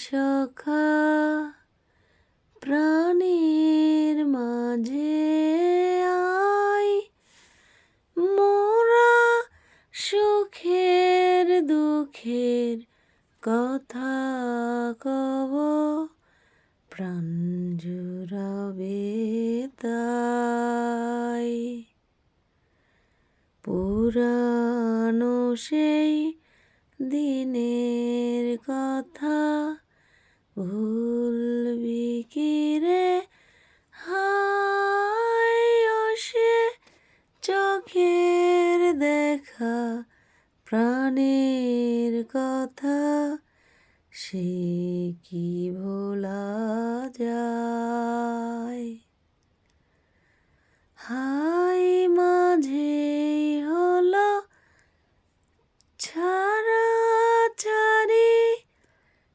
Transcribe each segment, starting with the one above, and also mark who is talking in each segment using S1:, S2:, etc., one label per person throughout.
S1: সখা প্রাণের মাঝে আয়, মোরা সুখের দুঃখের কথা কব, প্রাণ জুড়াবে তাই। পুরানো সেই দিনের কথা ভুলবি কি রে হায়, ও সে চোখের দেখা প্রাণের কথা, সে কি ভোলা যায়। হায় মাঝে হলো ছাড়াছাড়ি,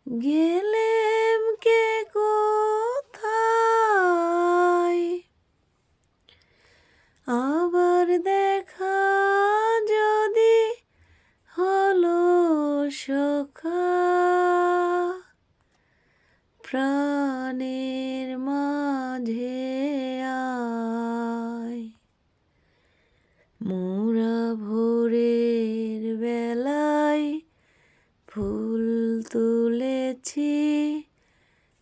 S1: গেলেম কে কোথায়, আবার দেখা যদি হলো সখা, প্রাণের মাঝে আয়। মোরা ভোরের বেলায় ফুল তুলেছি,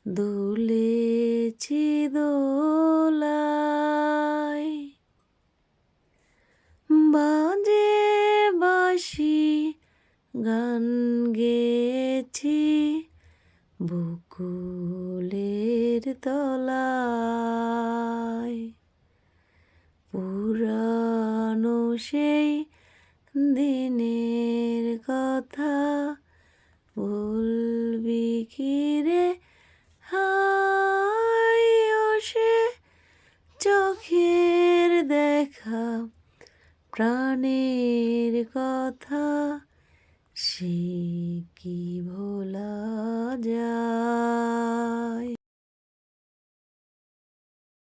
S1: দুলেছি দোলায়, বাজে বাঁশি গান গেয়েছি বকুলের তলায়। পুরানো সেই দিনের কথা বলবি কি রে হায়, ও সে চোখের দেখা প্রাণের কথা, সে কি